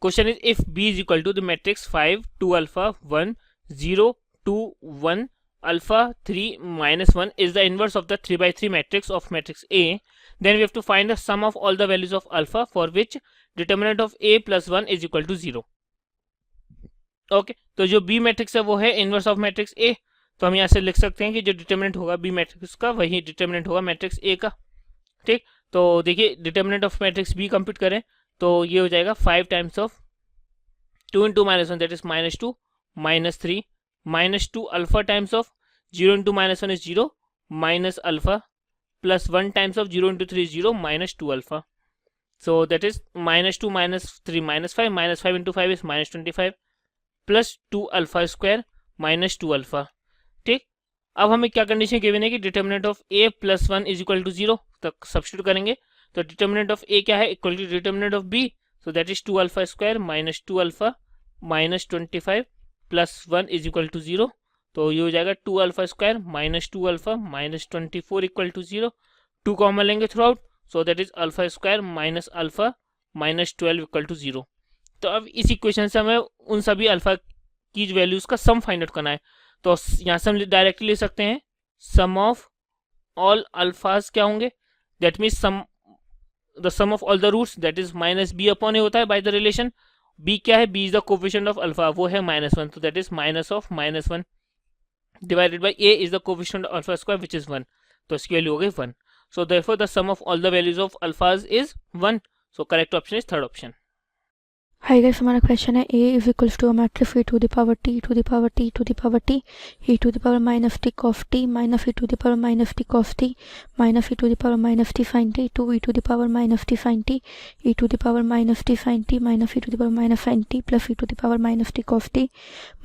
Question is if B is equal to the matrix 5 2 alpha 1 0 2 1 alpha 3 minus 1 is the inverse of the 3 by 3 matrix of matrix A, then we have to find the sum of all the values of alpha for which determinant of A plus 1 is equal to 0. Okay तो जो B matrix है वो है inverse of matrix A, तो हम यहाँ से लिख सकते हैं कि जो डिटर्मिनेंट होगा B मैट्रिक्स का वही डिटर्मिनेंट होगा मैट्रिक्स A का. ठीक, तो देखिए determinant of matrix B compute करें तो ये हो जाएगा 5 times of 2 into minus one that is -2 -3 -2 alpha times of 0 into -1 is 0 minus alpha plus 1 times of 0 into 3 is 0 -2 alpha. So that is -2 -3 -5 -5 into 5 is -25 plus 2 alpha square -2 alpha. ठीक, अब हमें क्या condition given है कि determinant of A plus 1 is equal to 0, तो substitute करेंगे तो determinant of A क्या है equal to determinant of B, so that is 2 alpha square -2 alpha -25 plus 1 is equal to 0, तो ये हो जाएगा 2 alpha square -2 alpha -24 equal to 0. 2 common लेंगे throughout, so that is alpha square minus alpha -12 equal to 0. तो अब इस equation से हमें उन सभी अल्फा की वैल्यूज का सम फाइंड आउट करना है, तो यहाँ से हम डायरेक्टली ले सकते हैं सम ऑफ ऑल अल्फाज क्या होंगे, that means sum the sum of all the roots that is -b upon a होता है बाय द रिलेशन. b क्या है, b is the coefficient of alpha, वो है -1, तो that is minus of -1 divided by a is the coefficient of alpha square which is 1, तो इसकी value हो गई 1. So therefore the sum of all the values of alphas is 1, so correct option is third option. Hi guys, हमारा question है A is equals to a matrix e to the power t to the power t to the power t e to the power minus t cos t minus e to the power minus t cos t minus e to the power minus t sin t 2 e to the power minus t sin t e to the power minus t sin t minus e to the power minus sin t plus e to the power minus t cos t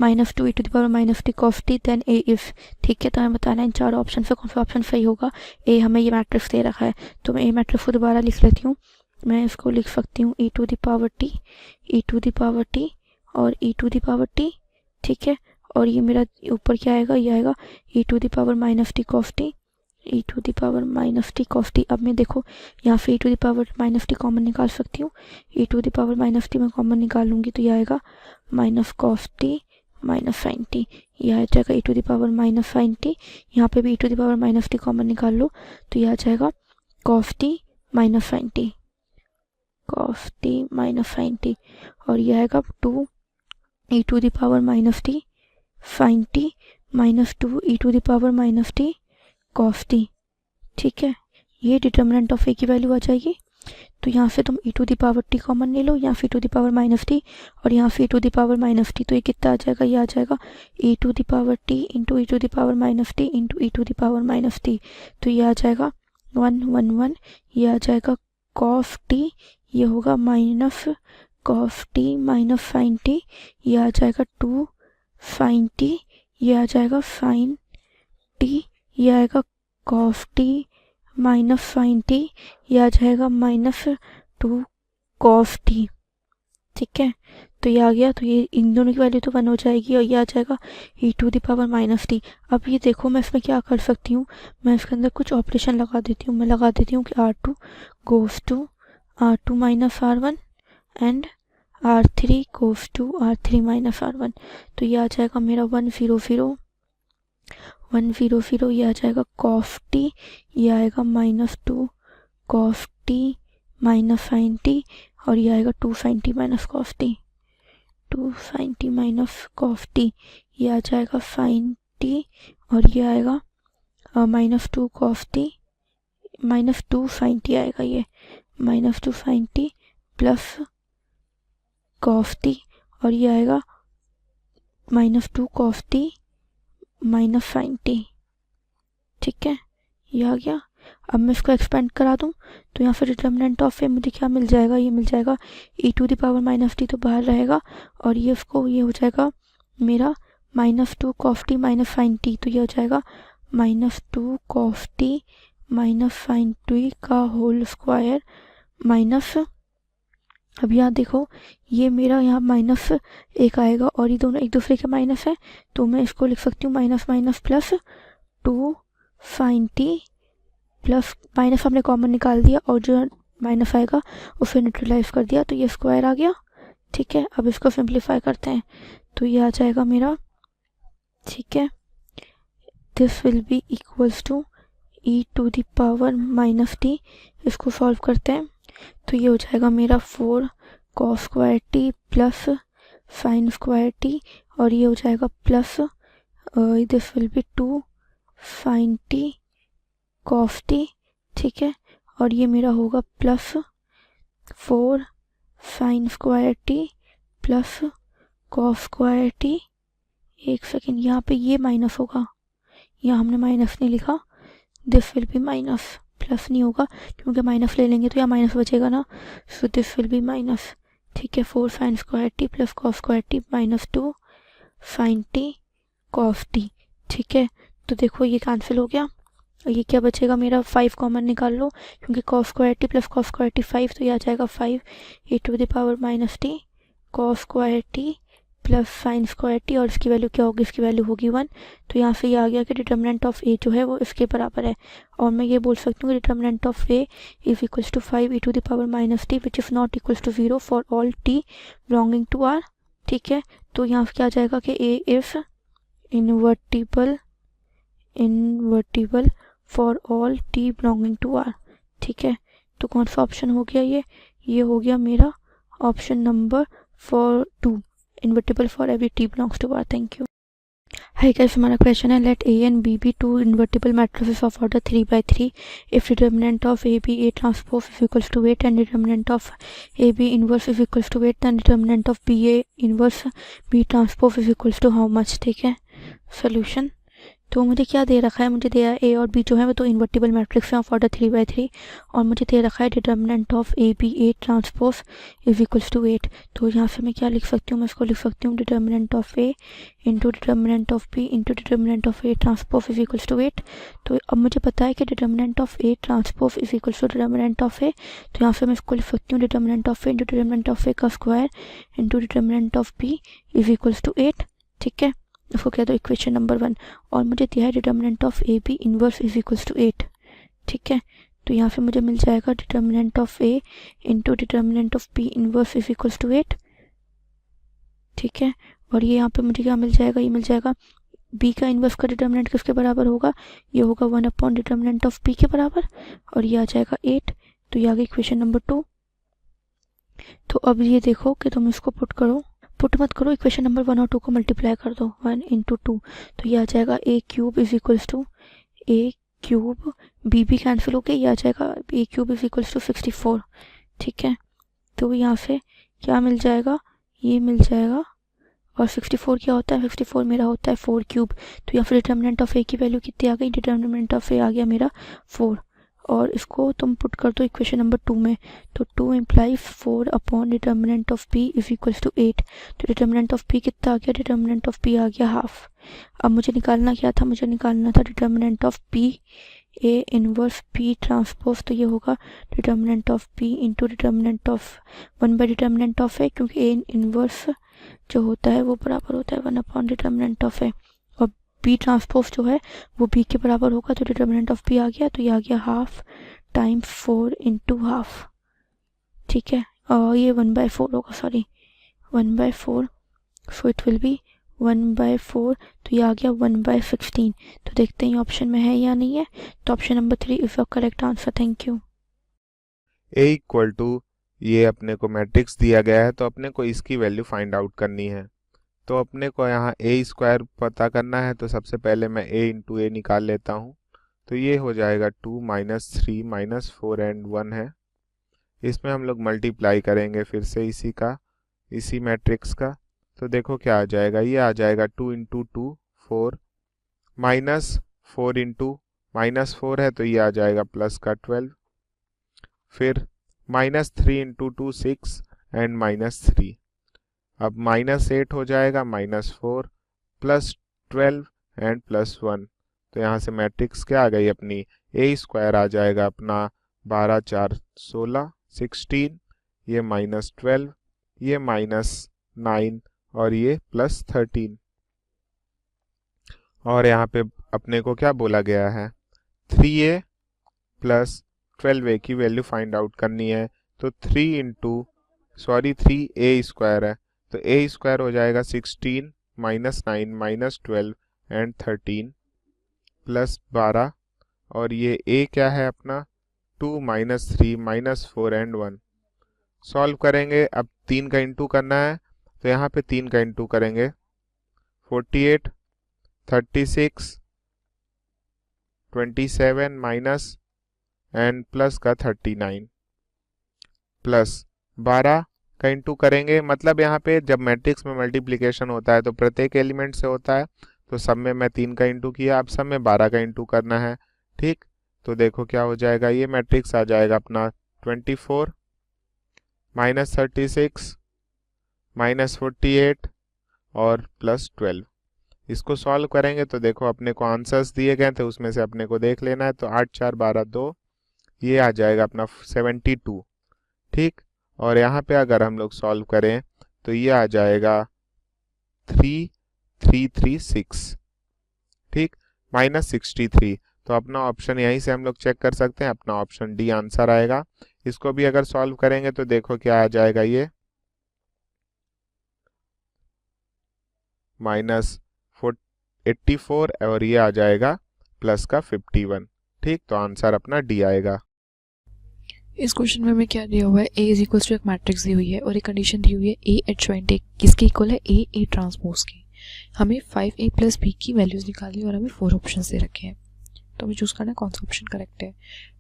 minus 2 e to the power minus t cos t then A if. ठीक है, तो हमें बताना है इन चारों option से कौन सा ऑप्शन सही होगा. A हमें ये मैट्रिक्स दे रखा है, तो मैं A मैट्रिक्स को दोबारा लिख लेती हूँ. मैं इसको लिख सकती हूँ e to the power t e to the power t और e to the power t. ठीक है, और ये मेरा ऊपर क्या आएगा, ये आएगा e to the power minus T cos T e to the power minus T cos T. अब मैं देखो यहाँ से e to the power minus T common निकाल सकती हूँ, e to the power minus T मैं कॉमन निकाल लूँगी तो ये आएगा minus cos T minus sine T, ये आ जाएगा e to the power minus sine T. यहाँ पे भी e to the power minus T common निकाल लो तो ये आ जाएगा cos T minus sine T cos T minus sine T, और ये आएगा 2 e to the power minus T sine T minus 2 e to the power minus T cos T. ठीक है, ये डिटर्मिनेंट ऑफ ए की वैल्यू आ जाएगी. तो यहाँ से तुम e to the power T common ले लो, यहाँ से e to the power minus T और यहाँ से e to the power minus T, तो ये कितना आ जाएगा, ये आ जाएगा e to the power T into e to the power minus T into e to the power minus T, तो ये आ जाएगा 1 1 1, ये आ जाएगा कॉस टी, ये होगा minus cos T minus sine T, ये आ जाएगा 2 साइन टी, ये आ जाएगा साइन टी, ये आएगा cos T minus sine T, ये आ जाएगा माइनस 2 कॉस टी. ठीक है, तो ये आ गया, तो ये इन दोनों की वैल्यू तो 1 हो जाएगी और ये आ जाएगा e to the power minus T. अब ये देखो मैं इसमें क्या कर सकती हूँ, मैं इसके अंदर कुछ ऑपरेशन लगा देती हूँ. मैं लगा देती हूँ कि R2 goes to R2 minus R1 and R3 goes to R3 minus R1, तो ये आ जाएगा मेरा 1 0 0 1 0 0, ये आ जाएगा कॉस टी, ये आएगा minus 2 cos T minus sine T और ये आएगा 2 sine T minus cos T 2 sine T minus cos T, ये आ जाएगा साइन टी और ये आएगा minus 2 cos T minus 2 sine T आएगा, ये minus 2 sine T plus cos T और ये आएगा minus 2 cos T minus sine T. ठीक है, ये आ गया. अब मैं इसको एक्सपेंड करा दूं तो यहाँ से डिटर्मिनेंट ऑफ ए मुझे क्या मिल जाएगा, ये मिल जाएगा e to the power minus T तो बाहर रहेगा और ये उसको ये हो जाएगा मेरा minus 2 cos T minus sine T, तो ये हो जाएगा minus 2 cos T minus sine T का होल स्क्वायर माइनस. अब यहाँ देखो ये मेरा यहाँ माइनस एक आएगा और ये दोनों एक दूसरे के माइनस है, तो मैं इसको लिख सकती हूँ minus minus plus 2 sine T plus minus हमने कॉमन निकाल दिया और जो माइनस आएगा उसे न्यूट्रलाइज कर दिया, तो ये स्क्वायर आ गया. ठीक है, अब इसको सिंप्लीफाई करते हैं तो ये आ जाएगा मेरा, ठीक है, this will be equals to E to the power minus T. इसको सॉल्व करते हैं तो ये हो जाएगा मेरा 4 cos square T plus sign square T, और ये हो जाएगा plus this will be 2 sine T cos T, ठीक है, और ये मेरा होगा plus 4 sine square T plus cos square T. एक सेकेंड, यहाँ पे ये माइनस होगा, यहाँ हमने माइनस नहीं लिखा, this will be minus, plus नहीं होगा क्योंकि माइनस ले लेंगे तो यहाँ माइनस बचेगा ना, so this will be minus, ठीक है, 4 sine square T plus cos square T minus 2 sine T cos T, ठीक है। तो देखो ये कैंसिल हो गया, और ये क्या बचेगा मेरा, 5 कॉमन निकाल लो क्योंकि cos square T plus cos square t 5, तो ये आ जाएगा 5 e to the power minus T cos square T plus sign square T, और इसकी वैल्यू क्या होगी, इसकी वैल्यू होगी 1। तो यहाँ से ये आ गया कि डिटर्मिनेंट ऑफ ए जो है वो इसके बराबर है, और मैं ये बोल सकती हूँ कि determinant of A is equals to 5 e to the power minus t which is not equals to 0 for all t belonging to R, ठीक है। तो यहाँ से क्या आ जाएगा कि A is invertible for all t belonging to R, ठीक है। तो कौन सा ऑप्शन हो गया, ये हो गया मेरा option number 2, invertible for every t belongs to R. Thank you. Hi guys, हमारा क्वेश्चन है let A and B be two invertible matrices of order 3 by 3 if determinant of A B A transpose is equals to 8 and determinant of A B inverse is equals to 8, then determinant of B A inverse B transpose is equals to how much, ठीक है। Solution, तो मुझे क्या दे रखा है, मुझे दिया है ए और बी जो है वो तो इन्वर्टिबल मैट्रिक्स है ऑफ ऑर्डर 3 by 3, और मुझे दे रखा है determinant of A B A transpose is equals to 8। तो यहाँ से मैं क्या लिख सकती हूँ, मैं इसको लिख सकती हूँ determinant of A into determinant of B into determinant of A transpose is equals to 8। तो अब मुझे पता है कि determinant of A transpose is equals to determinant of A, तो यहाँ से मैं इसको लिख सकती हूँ determinant of A into determinant of A का square into determinant of B is equals to 8, ठीक है। इसको कह दो इक्वेशन नंबर 1, और मुझे दिया है determinant of A B inverse is equals to 8, ठीक है। तो यहाँ पे मुझे मिल जाएगा determinant of A into determinant of B inverse is equals to 8, ठीक है। और ये यहाँ पे मुझे क्या मिल जाएगा, ये मिल जाएगा बी का इनवर्स का डिटर्मिनेंट किसके बराबर होगा, ये होगा 1 अपॉन डिटर्मिनेंट ऑफ बी के बराबर, और ये आ जाएगा 8। तो ये आ गई इक्वेशन नंबर 2। तो अब ये देखो कि तुम इसको पुट मत करो, इक्वेशन नंबर 1 और 2 को मल्टीप्लाई कर दो, 1 इंटू 2, तो ये आ जाएगा A cube is equals to A cube, B भी कैंसिल होके ये आ जाएगा A cube is equals to 64, ठीक है। तो यहाँ से क्या मिल जाएगा, ये मिल जाएगा, और 64 क्या होता है, 64 मेरा होता है 4 क्यूब। तो यहाँ फिर डिटर्मिनेंट ऑफ ए की वैल्यू कितनी आ गई, डिटर्मिनेंट ऑफ ए आ गया मेरा 4, और इसको तुम पुट कर दो इक्वेशन नंबर 2 में, तो 2 implies 4 upon determinant of B is equals to 8। तो डिटर्मिनेंट ऑफ बी कितना आ गया, डिटर्मिनेंट ऑफ बी आ गया हाफ। अब मुझे निकालना क्या था, मुझे निकालना था determinant of B A inverse B transpose, तो ये होगा determinant of B into determinant of 1 by determinant of A, क्योंकि ए इनवर्स जो होता है वो बराबर होता है 1 अपॉन डिटर्मिनेंट ऑफ ए, और बी ट्रांसपोज जो है वो बी के बराबर होगा, तो डिटर्मिनेंट ऑफ बी आ गया, तो ये आ गया हाफ टाइम्स 4 इंटू हाफ, ठीक है। और ये 1/4 होगा, sorry 1/4, so it will be 1/4, तो ये आ गया 1/16। तो देखते हैं ऑप्शन में है या नहीं है, तो option number 3 is the correct answer. Thank you. A equal to, ये अपने को मैट्रिक्स दिया गया है तो अपने को इसकी वैल्यू फाइंड आउट करनी है। तो अपने को यहाँ ए स्क्वायर पता करना है, तो सबसे पहले मैं ए इंटू ए निकाल लेता हूँ। तो ये हो जाएगा 2 - 3 - 4 एंड 1 है। इसमें हम लोग मल्टीप्लाई करेंगे फिर से इसी मैट्रिक्स का। तो देखो क्या आ जाएगा, ये आ जाएगा 2 इंटू 2 4 माइनस 4 इंटू -4 है तो ये आ जाएगा प्लस का 12, फिर -3 इंटू 2 6 एंड -3, अब -8 हो जाएगा -4 प्लस 12 एंड +1। तो यहाँ से मैट्रिक्स क्या आ गई अपनी, ए स्क्वायर आ जाएगा अपना 12 4 16 16, ये -12, ये -9 और ये +13। और यहाँ पे अपने को क्या बोला गया है, 3a + 12a की वैल्यू फाइंड आउट करनी है। तो 3 इंटू सॉरी 3a² है, तो a² हो जाएगा 16 माइनस 9 माइनस 12 एंड 13 प्लस 12, और ये a क्या है अपना 2 माइनस 3 माइनस 4 एंड 1। सॉल्व करेंगे, अब 3 का इंटू करना है, तो यहाँ पे 3 का इंटू करेंगे 48 36 27 माइनस एंड प्लस का 39 प्लस 12 का इंटू करेंगे, मतलब यहाँ पे जब मैट्रिक्स में मल्टीप्लिकेशन होता है तो प्रत्येक एलिमेंट से होता है, तो सब में मैं 3 का इंटू किया, अब सब में 12 का इंटू करना है। ठीक, तो देखो क्या हो जाएगा, ये मैट्रिक्स आ जाएगा अपना 24 माइनस 36 माइनस 48 और प्लस 12। इसको सॉल्व करेंगे तो देखो अपने को आंसर्स दिए गए थे, उसमें से अपने को देख लेना है, तो 8 4 12 2, ये आ जाएगा अपना 72। ठीक, और यहाँ पे अगर हम लोग सॉल्व करें तो ये आ जाएगा 3336। ठीक, माइनस 63। तो अपना ऑप्शन यहीं से हम लोग चेक कर सकते हैं, अपना ऑप्शन डी आंसर आएगा। इसको भी अगर सॉल्व करेंगे तो देखो क्या आ जाएगा, ये माइनस 84 और ये आ जाएगा प्लस का 51। ठीक, तो आंसर अपना डी आएगा। इस क्वेश्चन में हमें क्या दिया हुआ है, a इज इक्वल टू एक मैट्रिक्स दी हुई है और एक कंडीशन दी हुई है a एडजॉइंट a किसके इक्वल है, a ट्रांसपोज की। हमें 5a प्लस b की वैल्यूज निकालनी और हमें 4 ऑप्शंस दे रखे हैं, तो हमें चूज करना है कौन सा ऑप्शन करेक्ट है।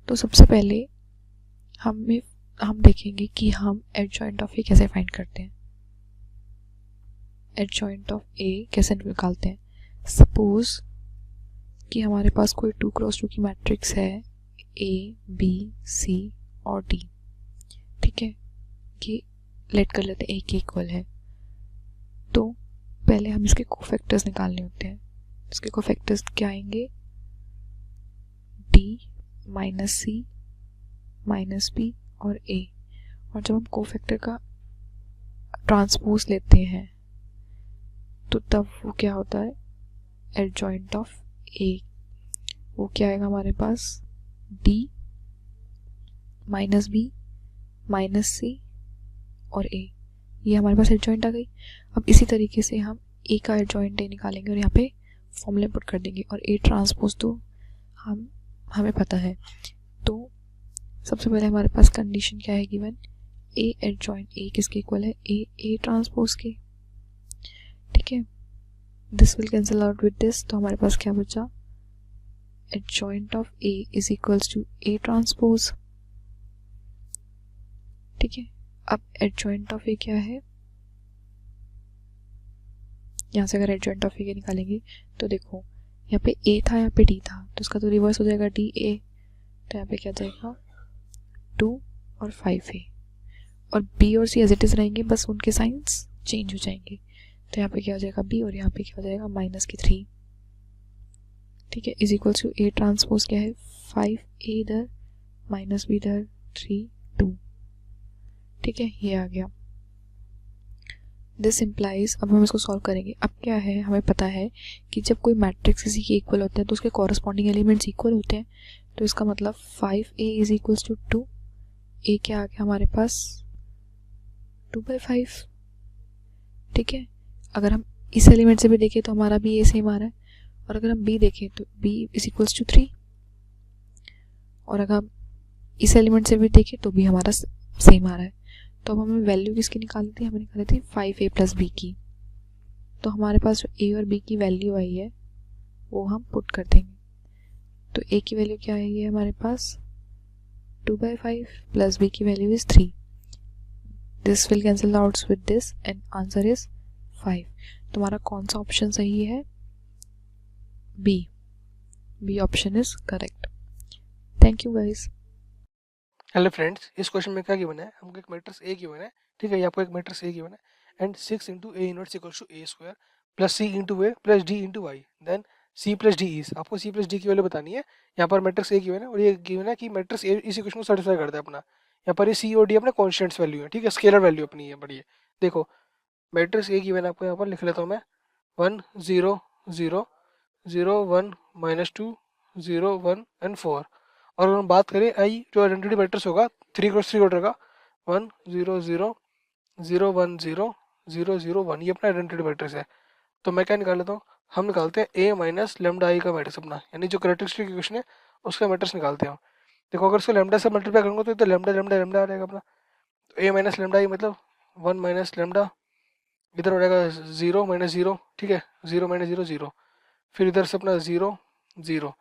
तो सबसे पहले हम देखेंगे कि हम एडजॉइंट ऑफ a कैसे फाइंड करते हैं। एडजॉइंट ऑफ a कैसे निकालते हैं, सपोज कि हमारे पास कोई 2x2 की मैट्रिक्स है a b c और d। ठीक है, कि लेट कर लेते हैं a के इक्वल है, तो पहले हम इसके कोफैक्टर्स निकालने होते हैं। इसके कोफैक्टर्स क्या आएंगे, d minus c minus b और a। और जब हम कोफैक्टर का ट्रांसपोज लेते हैं तो तब वो क्या होता है, एडजॉइंट ऑफ a। वो क्या आएगा हमारे पास, d minus b minus c और a, ये हमारे पास एडजॉइंट आ गई। अब इसी तरीके से हम a का एडजॉइंट a निकालेंगे और यहाँ पे फॉर्मूले पुट कर देंगे, और a ट्रांसपोज तो हमें पता है। तो सबसे पहले हमारे पास कंडीशन क्या है गिवन, a एडजॉइंट a किसके इक्वल है, a ट्रांसपोज के। ठीक है, this will cancel out with this, तो हमारे पास क्या बचा, adjoint of a is equals to a transpose. ठीक है, अब एडजॉइंट ऑफ a क्या है, यहाँ से अगर एडजॉइंट ऑफ a निकालेंगे तो देखो यहाँ पे a था, यहाँ पे d था, तो इसका तो रिवर्स हो जाएगा da, तो यहाँ पे क्या जाएगा 2 और 5a, और b और c एज इट इज रहेंगे, बस उनके साइंस चेंज हो जाएंगे। तो यहाँ पे क्या हो जाएगा b और यहाँ पे क्या हो जाएगा माइनस की 3। ठीक है, is equal to a transpose क्या है, 5a इधर माइनस b इधर 3 2। ठीक है, ये आ गया। दिस इम्प्लाइज, अब हम इसको सॉल्व करेंगे। अब क्या है, हमें पता है कि जब कोई मैट्रिक्स किसी के इक्वल होता है तो उसके कॉरस्पॉन्डिंग एलिमेंट्स इक्वल होते हैं, तो इसका मतलब 5a is equals to 2, a क्या आ गया हमारे पास 2/5। ठीक है, अगर हम इस एलिमेंट से भी देखें तो हमारा भी a सेम आ रहा है, और अगर हम b देखें तो b इज इक्वल्स टू 3, और अगर हम इस एलिमेंट से भी देखें तो भी हमारा सेम आ रहा है। तो अब हमें वैल्यू किसकी निकाली थी, हमें निकाली थी 5a प्लस b की। तो हमारे पास जो a और b की वैल्यू आई है वो हम पुट कर देंगे। तो a की वैल्यू क्या आई है हमारे पास 2/5 प्लस b की value is 3। This will cancel out with this and answer is 5। तुम्हारा कौन सा ऑप्शन सही है, B option is correct. Thank you guys. Hello friends, इस क्वेश्चन में क्या गिवन है, हमको एक मैट्रिक्स ए गिवन है। ठीक है, ये आपको एक मैट्रिक्स ए गिवन है and 6 into A inverse equals to A square plus C into A plus D into Y, then C plus D is, आपको सी प्लस डी की वैल्यू बतानी है। यहाँ पर मैट्रिक्स ए गिवन है और ये गिवन है कि मैट्रिक्स ए इस इक्वेशन को सेटिस्फाई करता है अपना। यहाँ पर ये सी और डी अपने कॉन्स्टेंट्स वैल्यू है, ठीक है, स्केलर वैल्यू अपनी है। बढ़िए देखो, मैट्रिक्स ए गिवन है आपको, यहाँ पर लिख लेता हूँ मैं 1 0 0 0 1 -2 0 1 एंड 4। और अगर हम बात करें आई जो आइडेंटिटी मैट्रिक्स होगा 3x3 ऑर्डर का 1 0 0 0 1 0 0 0 1, ये अपना आइडेंटिटी मैट्रिक्स है। तो मैं क्या निकाल लेता हूँ, हम निकालते हैं ए माइनस लेमडा आई का मैट्रिक्स अपना, यानी जो कैरेक्टरिस्टिक इक्वेशन है उसका मैट्रिक्स निकालते हैं हम। देखो अगर उसको लेमडा से मल्टीप्लाई करूँगा तो लेमडा लेमडा लेमडा आ जाएगा अपना। तो ए माइनस लेमडा आई मतलब 1 माइनस लेमडा, इधर हो जाएगा 0 माइनस 0, ठीक है, 0 माइनस 0 0, फिर इधर से अपना 0 0,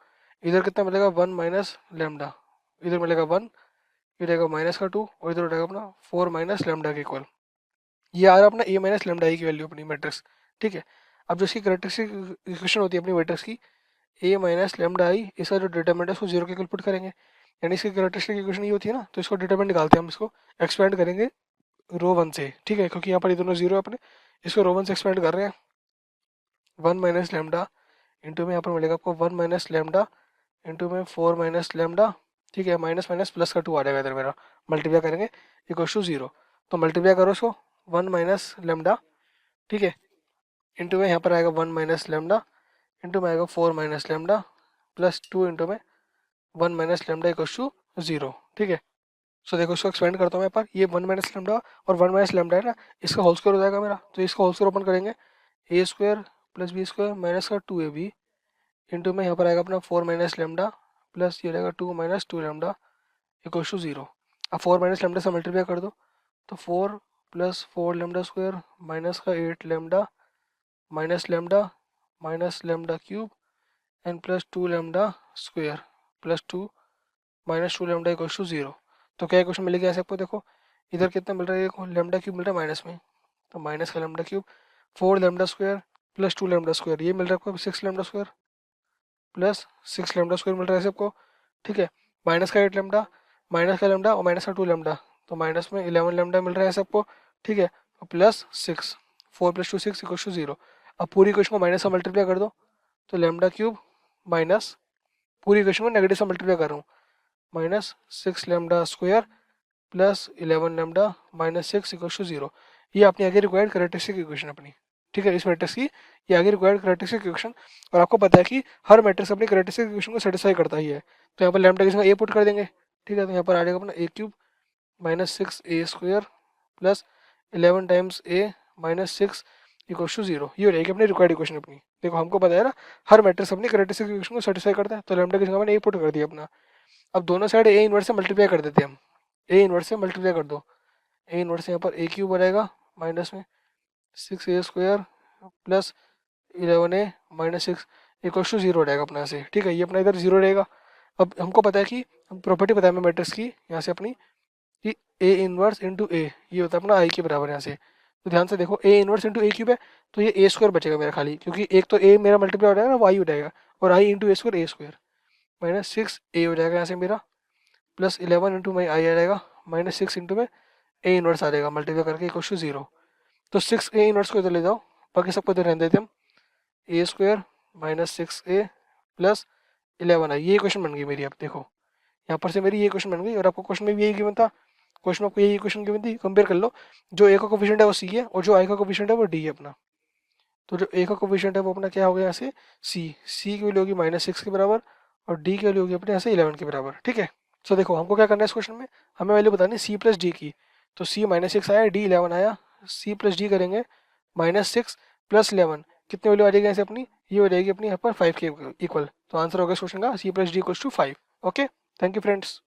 इधर कितना मिलेगा 1 माइनस लेमडा, इधर मिलेगा 1, ये रहेगा माइनस का 2, और इधर हो जाएगा अपना 4 माइनस लेमडा के इक्वल। ये आ रहा अपना ए माइनस लेमडा आई की वैल्यू अपनी मैट्रिक्स, ठीक है। अब जो इसकी कैरेक्टरिस्टिक इक्वेशन होती है अपनी मैट्रिक्स की, ए माइनस लेमडा आई, इसका जो डिटरमिनेंट है उसको 0 के इक्वल पुट करेंगे, यानी इसकी कैरेक्टरिस्टिक इक्वेशन ये होती है ना, तो इसको डिटरमिनेंट निकालते हैं हम, इसको एक्सपेंड करेंगे रो 1 से, ठीक है, क्योंकि यहाँ पर ये दोनों 0 है अपने, इसको रो 1 से एक्सपेंड कर रहे हैं। 1 माइनस लेमडा इंटू में यहाँ पर मिलेगा आपको 1 माइनस लेमडा इंटू में 4 माइनस लेमडा, ठीक है, माइनस माइनस प्लस का 2 आ जाएगा इधर मेरा, मल्टीप्लाई करेंगे इक्वल्स टू 0, तो मल्टीप्लाई करो इसको 1 माइनस लेमडा, ठीक है, इंटू में यहाँ पर आएगा 1 माइनस लेमडा, इंटू में आएगा 4 माइनस लेमडा प्लस 2 इंटू में 1 माइनस लेमडा इक्वल्स टू 0, ठीक है। सो देखो इसको एक्सपेंड करता हूँ मैं पर, ये 1 माइनस लेमडा और 1 माइनस लेमडा है ना, इसका होल स्क्वायर हो जाएगा मेरा, तो इसका होल स्क्वायर ओपन करेंगे, a square plus b square minus का 2ab इंटू में यहाँ पर आएगा अपना 4 माइनस लेमडा प्लस ये रहेगा 2 माइनस 2 लेमडा इक्वल्स टू 0। अब 4 माइनस लेमडा से मल्टीप्लाई कर दो, तो 4 प्लस 4 लेमडा स्क्वायर माइनस का 8 lambda minus lambda cube and plus 2 lambda square plus 2 minus 2 lambda equals to 0। तो क्या इक्वेशन मिलेगी ऐसे आपको, देखो इधर कितना मिल रहा है, देखो लेमडा क्यूब मिल रहा है माइनस में, तो माइनस का lambda cube 4 lambda square plus 2 lambda square, ये मिल रहा है आपको 6 lambda square plus 6 lambda square मिल रहा है ऐसे आपको, ठीक है, माइनस का 8 लेमडा माइनस का लेमडा और माइनस का 2 लेमडा, तो माइनस में 11 लेमडा मिल रहा है ऐसे आपको, ठीक है, और प्लस 6, 4 प्लस 2 6 इक्वल्स टू 0। अब पूरी इक्वेशन को माइनस से मल्टीप्लाई कर दो, तो लेमडा क्यूब माइनस पूरी इक्वेशन को नेगेटिव से मल्टीप्लाई कर रहा हूँ, minus 6 lambda square plus 11 lambda minus 6 equals to 0। ये अपनी आगे रिक्वायर्ड कैरेक्टरिस्टिक इक्वेशन अपनी, ठीक है, इस मैट्रिक्स की ये आगे रिक्वायर्ड कैरेक्टरिस्टिक इक्वेशन। और आपको पता है कि हर मैट्रिक्स अपनी कैरेक्टरिस्टिक इक्वेशन को सेटिस्फाई करता ही है, तो यहाँ पर लेमडा की जगह ए पुट कर देंगे, ठीक है, तो यहाँ पर आ जाएगा अपना a cube minus 6 a square plus 11 times a minus 6 equals to 0। ये हो जाएगी अपनी रिक्वायर्ड इक्वेशन अपनी। देखो हमको पता है ना हर मैट्रिक्स अपनी कैरेक्टरिस्टिक इक्वेशन को सेटिस्फाई करता है, तो लेमडा की जगह मैंने ए पुट कर दिया अपना। अब दोनों साइड ए इनवर्स से मल्टीप्लाई कर देते हैं हम, ए इनवर्स से मल्टीप्लाई कर दो, ए इनवर्स यहाँ पर ए क्यूब रहेगा माइनस में 6 a square plus 11a minus 6 equals to 0 रहेगा अपना से, ठीक है, ये अपना इधर 0 रहेगा। अब हमको पता है कि प्रॉपर्टी पता है हमें मैट्रिक्स की यहाँ से अपनी कि ए इनवर्स इंटू ए ये होता है अपना आई के बराबर यहाँ से। तो ध्यान से देखो A inverse into A cube है, तो ये ए स्क्वायर बचेगा मेरा खाली, क्योंकि एक तो ए मेरा मल्टीप्लाई हो जाएगा ना, वो आई हो जाएगा, और आई इंटू ए स्क्वायर माइनस 6 ए हो जाएगा यहाँ से मेरा, प्लस 11 इंटू में आई आ जाएगा माइनस 6 इंटू में ए इनवर्स आ जाएगा मल्टीप्लाई करके इक्वल्स टू 0। तो 6 ए इनवर्स को इधर ले जाओ, बाकी सबको इधर रहने देते हम, ए स्क्वायर माइनस 6a प्लस 11 आई, ये क्वेश्चन बन गई मेरी। अब देखो यहाँ पर से मेरी ये क्वेश्चन बन गई, और आपको क्वेश्चन में भी यही गिवन था, क्वेश्चन में आपको यही क्वेश्चन गिवन थी। कंपेयर कर लो, जो ए का कोफिशिएंट है वो सी है और जो आई का कोफिशिएंट है वो डी है अपना। तो जो ए का कोफिशिएंट है वो अपना क्या हो गया यहाँ से सी की वैल्यू होगी माइनस 6 के बराबर, और डी की वैल्यू होगी अपने यहाँ से 11 के बराबर, ठीक है। सो देखो हमको क्या करना है इस क्वेश्चन में, हमें वैल्यू बतानी सी प्लस डी की, तो सी माइनस 6 आया, डी 11 आया, सी प्लस डी करेंगे माइनस 6 प्लस 11 कितनी वैल्यू आ जाएगी यहाँ से अपनी, ये हो जाएगी अपनी यहाँ पर 5 के इक्वल। तो आंसर होगा इस क्वेश्चन का C plus D equals to 5। Okay, thank you friends.